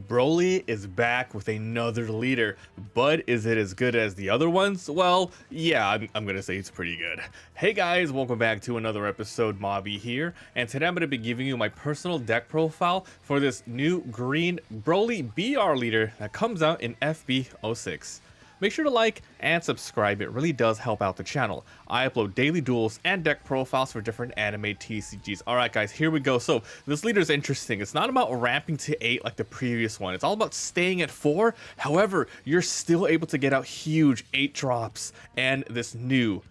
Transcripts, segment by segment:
Broly is back with another leader, but is it as good as the other ones? Well, yeah, I'm gonna say it's pretty good. Hey guys, welcome back to another episode. Mobby here, and today I'm gonna be giving you my personal deck profile for this new green Broly BR leader that comes out in FB06. Make sure to like and subscribe, it really does help out the channel. I upload daily duels and deck profiles for different anime TCGs. Alright guys, here we go. So this leader is interesting. It's not about ramping to 8 like the previous one. It's all about staying at 4. However, you're still able to get out huge 8 drops and this new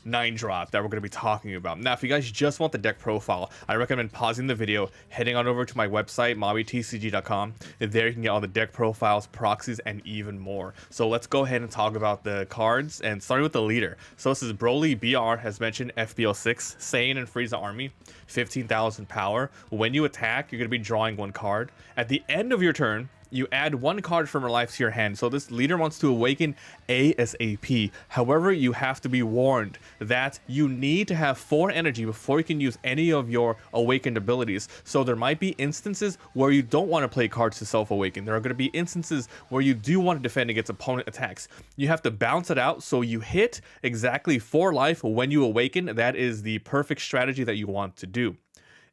9 drop that we're going to be talking about. Now, if you guys just want the deck profile, I recommend pausing the video, heading on over to my website, mobbytcg.com. There you can get all the deck profiles, proxies, and even more. So let's go ahead and talk about the cards, and starting with the leader. So this is Broly BR, as mentioned, FB06, Saiyan and Frieza Army, 15,000 power. When you attack, you're going to be drawing 1 card. At the end of your turn, you add 1 card from your life to your hand. So this leader wants to awaken ASAP. However, you have to be warned that you need to have 4 energy before you can use any of your awakened abilities. So there might be instances where you don't want to play cards to self-awaken. There are going to be instances where you do want to defend against opponent attacks. You have to balance it out so you hit exactly 4 life when you awaken. That is the perfect strategy that you want to do.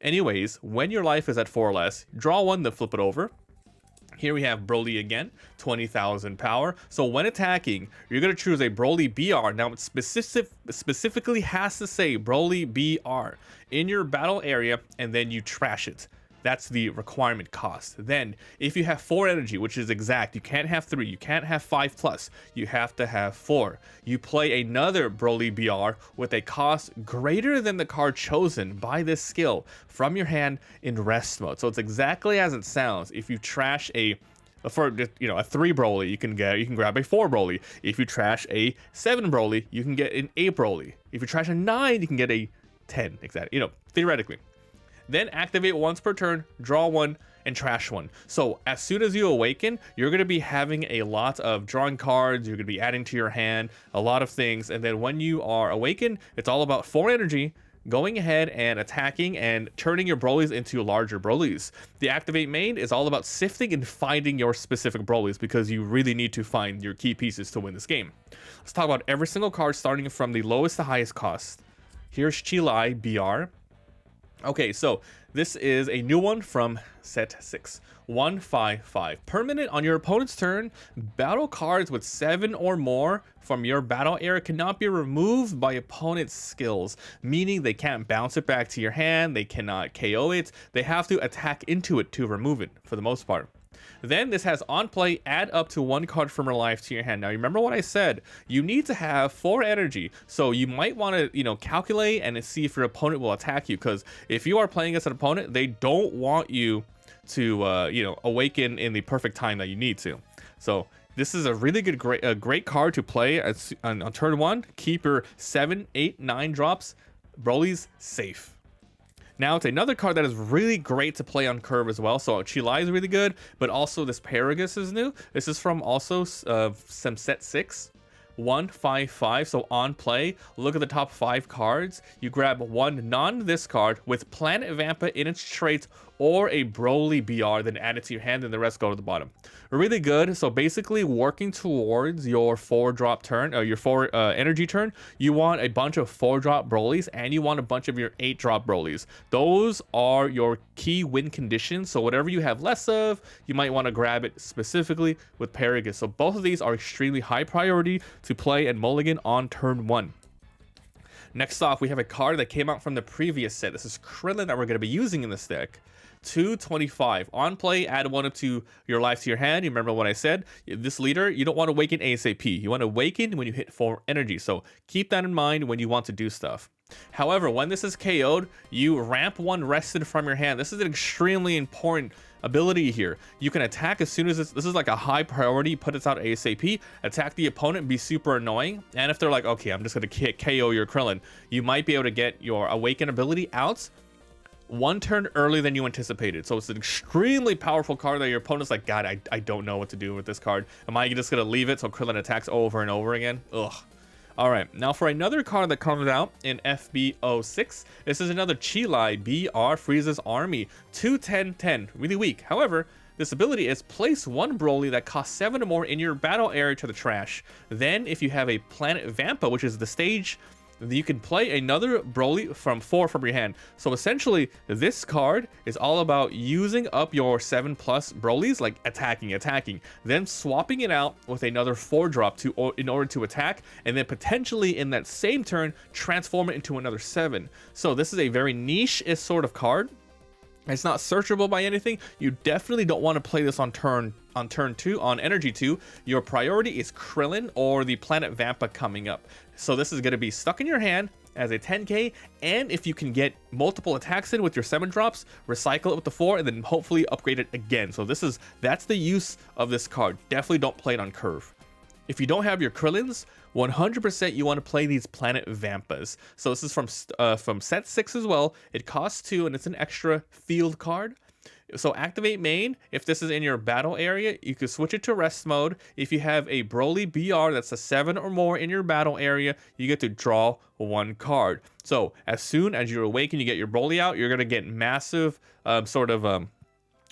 Anyways, when your life is at 4 or less, draw 1, then flip it over. Here we have Broly again, 20,000 power. So when attacking, you're going to choose a Broly BR. Now it specifically has to say Broly BR in your battle area, and then you trash it. That's the requirement cost. Then, if you have 4 energy, which is exact, you can't have 3, you can't have 5 plus, you have to have 4. You play another Broly BR with a cost greater than the card chosen by this skill from your hand in rest mode. So it's exactly as it sounds. If you trash a 3 Broly, you can grab a 4 Broly. If you trash a 7 Broly, you can get an 8 Broly. If you trash a 9, you can get a 10, exactly, theoretically. Then activate once per turn, draw 1, and trash 1. So as soon as you awaken, you're going to be having a lot of drawing cards, you're going to be adding to your hand, a lot of things. And then when you are awakened, it's all about 4 energy, going ahead and attacking and turning your Brolys into larger Brolys. The activate main is all about sifting and finding your specific Brolys, because you really need to find your key pieces to win this game. Let's talk about every single card starting from the lowest to highest cost. Here's Cheelai BR. Okay, so this is a new one from set 6. 155. Permanent on your opponent's turn, battle cards with 7 or more from your battle area cannot be removed by opponent's skills, meaning they can't bounce it back to your hand, they cannot KO it, they have to attack into it to remove it for the most part. Then this has on play, add up to 1 card from your life to your hand. Now remember what I said, you need to have 4 energy, so you might want to calculate and see if your opponent will attack you, because if you are playing against an opponent, they don't want you to awaken in the perfect time that you need to. So this is a really good great card to play on turn 1. Keep your 7, 8, 9 drops Broly's safe. Now, it's another card that is really great to play on curve as well. So Cheelai is really good, but also this Paragus is new. This is from also some set 6. 155. So on play, look at the top 5 cards. You grab 1 non-this card with Planet Vampa in its traits or a Broly BR, then add it to your hand, and the rest go to the bottom. Really good. So basically, working towards your 4-drop turn, or your 4 energy turn, you want a bunch of 4-drop Brolys, and you want a bunch of your 8-drop Brolys. Those are your key win conditions. So whatever you have less of, you might want to grab it specifically with Paragus. So both of these are extremely high priority to play and mulligan on turn 1. Next off, we have a card that came out from the previous set. This is Krillin that we're going to be using in this deck. 225. On play, add 1 up to your life to your hand. You remember what I said? This leader, you don't want to awaken ASAP. You want to awaken when you hit 4 energy. So keep that in mind when you want to do stuff. However, when this is KO'd, you ramp 1 rested from your hand. This is an extremely important ability here. You can attack as soon as this is like a high priority, put this out ASAP, attack the opponent, be super annoying, and if they're like, okay, I'm just going to KO your Krillin, you might be able to get your awaken ability out 1 turn earlier than you anticipated. So it's an extremely powerful card that your opponent's like, God, I don't know what to do with this card. Am I just going to leave it so Krillin attacks over and over again? Ugh. Alright, now for another card that comes out in FB06, this is another Cheelai BR Frieza's Army. 2-10-10, really weak. However, this ability is place one Broly that costs 7 or more in your battle area to the trash. Then if you have a Planet Vampa, which is the stage, you can play another Broly from 4 from your hand. So essentially, this card is all about using up your 7+ Brolys, like attacking, then swapping it out with another 4-drop in order to attack, and then potentially in that same turn, transform it into another 7. So this is a very niche-ish sort of card. It's not searchable by anything. You definitely don't want to play this on turn 2, on energy 2. Your priority is Krillin or the Planet Vampa coming up. So this is going to be stuck in your hand as a 10k, and if you can get multiple attacks in with your 7 drops, recycle it with the 4, and then hopefully upgrade it again. So that's the use of this card. Definitely don't play it on curve. If you don't have your Krillins, 100% you want to play these Planet Vampas. So this is from set 6 as well. It costs 2 and it's an extra field card. So activate main. If this is in your battle area, you can switch it to rest mode. If you have a Broly BR that's a 7 or more in your battle area, you get to draw 1 card. So as soon as you awaken, you get your Broly out, you're going to get massive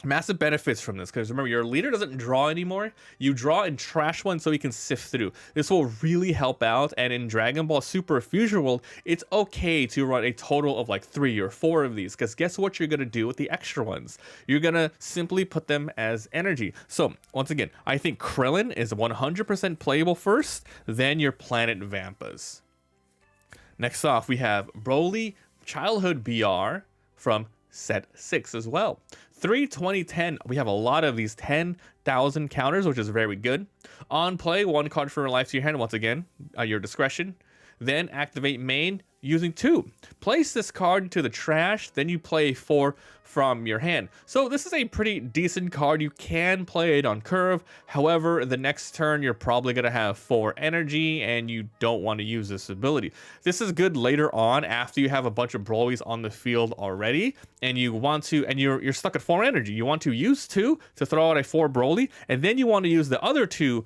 massive benefits from this, because remember, your leader doesn't draw anymore. You draw and trash one so he can sift through. This will really help out, and in Dragon Ball Super Fusion World, it's okay to run a total of like 3 or 4 of these, because guess what you're going to do with the extra ones? You're going to simply put them as energy. So once again, I think Krillin is 100% playable first, then your Planet Vampas. Next off, we have Broly Childhood BR from set 6 as well. 3/20/10, we have a lot of these 10,000 counters, which is very good. On play, 1 card for life to your hand, once again, at your discretion. Then activate main using 2. Place this card into the trash, then you play 4 from your hand. So this is a pretty decent card. You can play it on curve. However, the next turn you're probably going to have 4 energy and you don't want to use this ability. This is good later on after you have a bunch of Brolys on the field already and you want to, and you're stuck at 4 energy. You want to use 2 to throw out a 4 Broly, and then you want to use the other 2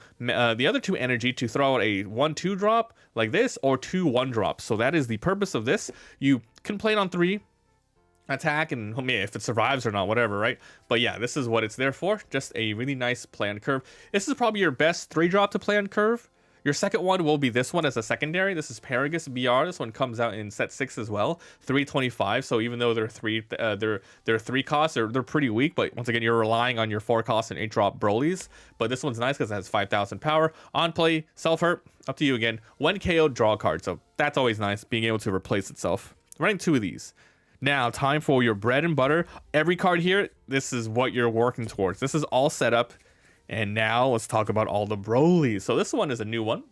energy to throw out a 1/2 drop like this, or 2 1-drops. So that is the purpose of this. You can play it on 3, attack, and if it survives or not, whatever, right? But yeah, this is what it's there for. Just a really nice play on curve. This is probably your best 3-drop to play on curve. Your second one will be this one as a secondary. This is Paragus BR. This one comes out in set 6 as well. 325. So even though they're 3 costs, they're pretty weak. But once again, you're relying on your 4 cost and 8-drop Brolys. But this one's nice because it has 5,000 power. On play, self-hurt, up to you again. When KO'd, draw a card. So that's always nice, being able to replace itself. Running 2 of these. Now, time for your bread and butter. Every card here, this is what you're working towards. This is all set up. And now let's talk about all the Brolys. So this one is a new one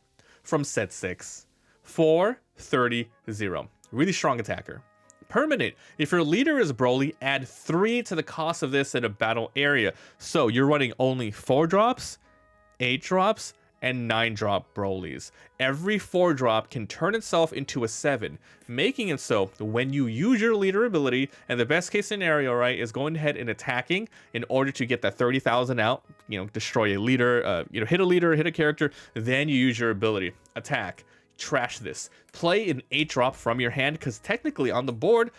from set 6. 4-30-0. Really strong attacker. Permanent. If your leader is Broly, add 3 to the cost of this in a battle area. So you're running only 4 drops, 8 drops, and 9-drop Brolys. Every 4-drop can turn itself into a 7, making it so when you use your leader ability, and the best case scenario, right, is going ahead and attacking in order to get that 30,000 out, destroy a leader, hit a leader, hit a character, then you use your ability. Attack, trash this. Play an 8-drop from your hand, because technically on the board,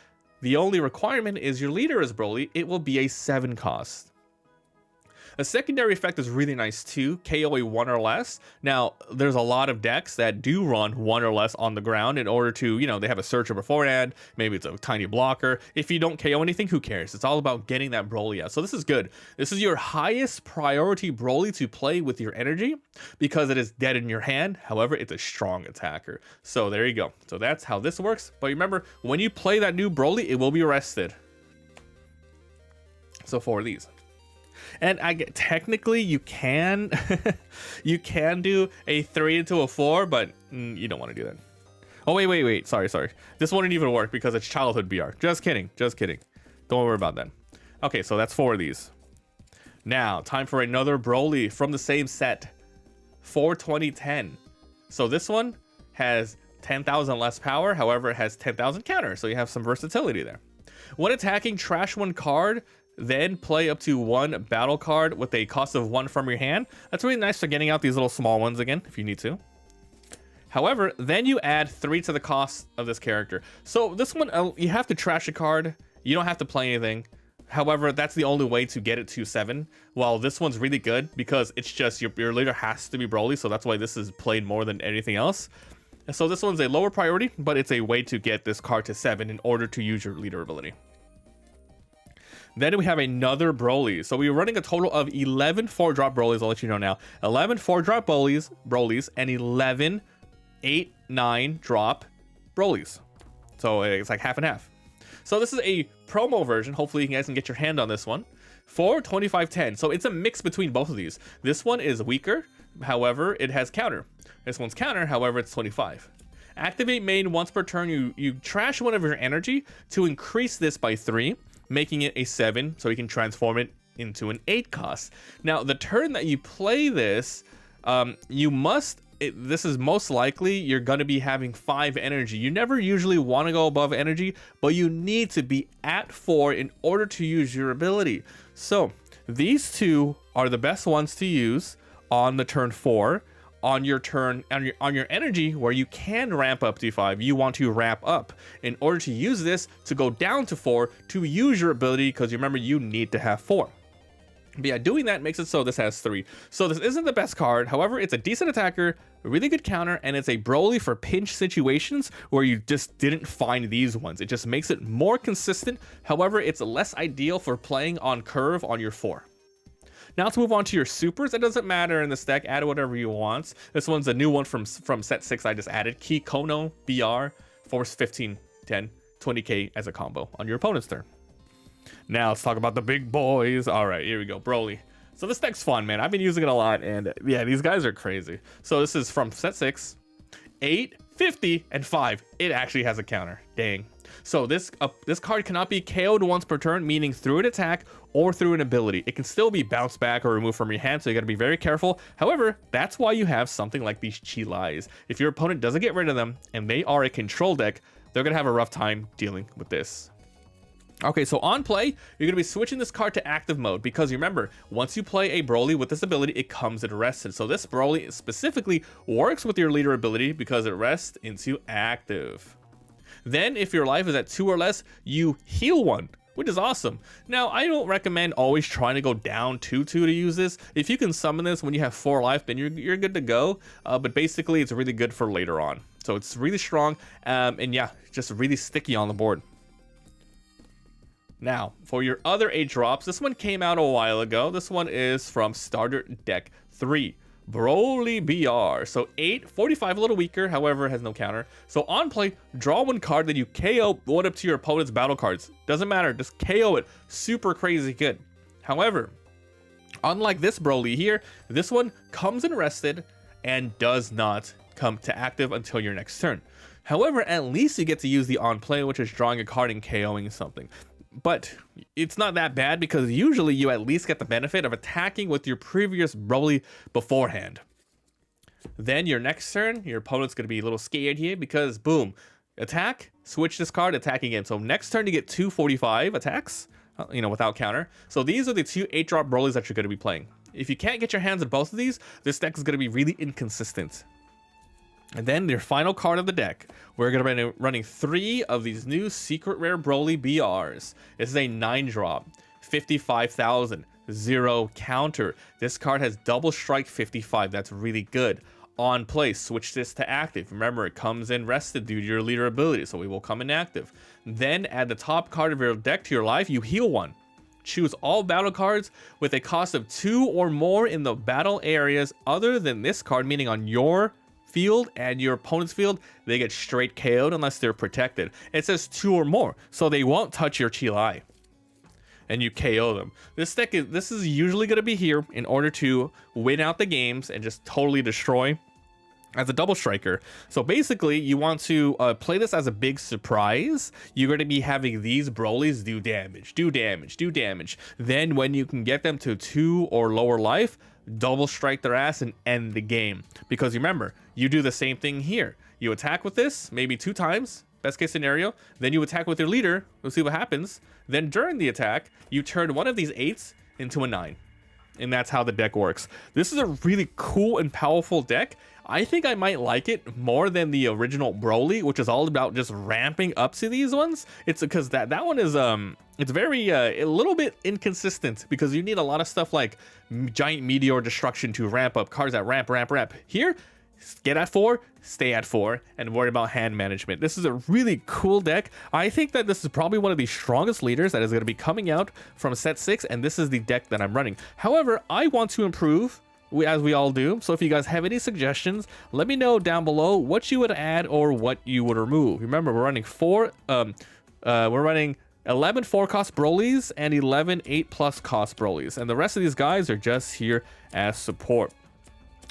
the only requirement is your leader is Broly. It will be a 7 cost. A secondary effect is really nice too, KO a 1 or less. Now, there's a lot of decks that do run 1 or less on the ground in order to, they have a searcher beforehand, maybe it's a tiny blocker. If you don't KO anything, who cares? It's all about getting that Broly out. So this is good. This is your highest priority Broly to play with your energy because it is dead in your hand. However, it's a strong attacker. So there you go. So that's how this works. But remember, when you play that new Broly, it will be rested. So 4 of these. And technically you can you can do a 3 into a 4, but you don't want to do that. Oh wait, sorry. This wouldn't even work because it's childhood BR. Just kidding. Don't worry about that. Okay, so that's 4 of these. Now, time for another Broly from the same set. 4/20/10. So this one has 10,000 less power, however it has 10,000 counter, so you have some versatility there. When attacking, trash 1 card, then play up to 1 battle card with a cost of 1 from your hand. That's really nice for getting out these little small ones again, if you need to. However, then you add 3 to the cost of this character. So this one, you have to trash a card. You don't have to play anything. However, that's the only way to get it to 7. While this one's really good because it's just your leader has to be Broly, so that's why this is played more than anything else. And so this one's a lower priority, but it's a way to get this card to 7 in order to use your leader ability. Then we have another Broly. So we were running a total of 11 4-drop Brolys, I'll let you know now. 11 4-drop Brolys and 11 8-9 drop Brolys. So it's like half and half. So this is a promo version. Hopefully you guys can get your hand on this one for 2510. So it's a mix between both of these. This one is weaker, however, it has counter. This one's counter, however, it's 25. Activate main once per turn. You trash one of your energy to increase this by 3, making it a 7, so you can transform it into an 8 cost. Now, the turn that you play this, this is most likely you're going to be having 5 energy. You never usually want to go above energy, but you need to be at 4 in order to use your ability. So these two are the best ones to use on the turn 4. On your turn, on your energy, where you can ramp up to 5, you want to ramp up in order to use this to go down to 4 to use your ability, because you remember you need to have 4. But yeah, doing that makes it so this has 3. So this isn't the best card. However, it's a decent attacker, a really good counter, and it's a Broly for pinch situations where you just didn't find these ones. It just makes it more consistent. However, it's less ideal for playing on curve on your 4. Now let's move on to your supers. It doesn't matter in this deck, add whatever you want. This one's a new one from set 6 I just added. Ki Kono BR, force 15, 10, 20k as a combo on your opponent's turn. Now let's talk about the big boys. All right, here we go, Broly. So this deck's fun, man. I've been using it a lot, and yeah, these guys are crazy. So this is from set 6, 8, 50, and 5. It actually has a counter, dang. So this card cannot be KO'd once per turn, meaning through an attack or through an ability. It can still be bounced back or removed from your hand, so you gotta be very careful. However, that's why you have something like these Cheelais. If your opponent doesn't get rid of them, and they are a control deck, they're gonna have a rough time dealing with this. Okay, so on play, you're going to be switching this card to active mode, because remember, once you play a Broly with this ability, it comes at rested. So this Broly specifically works with your leader ability because it rests into active. Then if your life is at 2 or less, you heal 1, which is awesome. Now, I don't recommend always trying to go down 2-2 to use this. If you can summon this when you have 4 life, then you're good to go. But basically, it's really good for later on. So it's really strong, and yeah, just really sticky on the board. Now, for your other 8 drops, this one came out a while ago. This one is from Starter Deck 3, Broly BR. So 8, 45, a little weaker, however, has no counter. So on play, draw 1 card, then you KO one up to your opponent's battle cards. Doesn't matter, just KO it. Super crazy good. However, unlike this Broly here, this one comes in rested and does not come to active until your next turn. However, at least you get to use the on play, which is drawing a card and KOing something. But it's not that bad, because usually you at least get the benefit of attacking with your previous Broly beforehand. Then your next turn, your opponent's going to be a little scared here, because boom, attack, switch this card, attack again. So next turn you get 2 45 attacks, without counter. So these are the 2 8-drop Brolys that you're going to be playing. If you can't get your hands on both of these, this deck is going to be really inconsistent. And then your final card of the deck, we're going to be running 3 of these new secret rare Broly BRs. This is a 9-drop, 55,000, 0 counter. This card has double strike 55. That's really good. On play, switch this to active. Remember, it comes in rested due to your leader ability, so we will come in active. Then add the top card of your deck to your life. You heal 1. Choose all battle cards with a cost of 2 or more in the battle areas other than this card, meaning on your field and your opponent's field, they get straight KO'd unless they're protected. It says 2 or more, so they won't touch your Cheelai, and you KO them. This is usually going to be here in order to win out the games and just totally destroy as a double striker. So basically, you want to play this as a big surprise. You're going to be having these Brolys do damage, do damage, do damage. Then when you can get them to 2 or lower life, double strike their ass and end the game. Because remember, you do the same thing here. You attack with this maybe 2 times, best case scenario. Then you attack with your leader. We'll see what happens. Then during the attack, you turn one of these 8s into a 9. and that's how the deck works. This is a really cool and powerful deck. I think I might like it more than the original Broly, which is all about just ramping up to these ones. It's because that one is it's very a little bit inconsistent, because you need a lot of stuff like giant meteor destruction to ramp up cards that ramp. Here, get at 4, stay at 4, and worry about hand management. This is a really cool deck. I think that this is probably one of the strongest leaders that is going to be coming out from set 6, and this is the deck that I'm running. However, I want to improve, as we all do. So if you guys have any suggestions, let me know down below what you would add or what you would remove. Remember, we're running 11 4-cost Brolys and 11 8+ cost Brolys, and the rest of these guys are just here as support.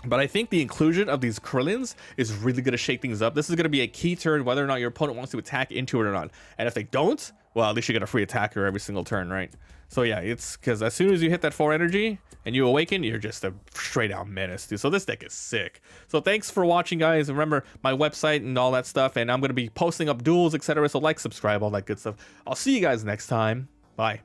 But I think the inclusion of these Krillins is really going to shake things up. This is going to be a key turn whether or not your opponent wants to attack into it or not. And if they don't, well, at least you get a free attacker every single turn, right? So yeah, it's because as soon as you hit that 4 energy and you awaken, you're just a straight out menace, dude. So this deck is sick. So thanks for watching, guys. Remember my website and all that stuff, and I'm going to be posting up duels, etc. So like, subscribe, all that good stuff. I'll see you guys next time. Bye.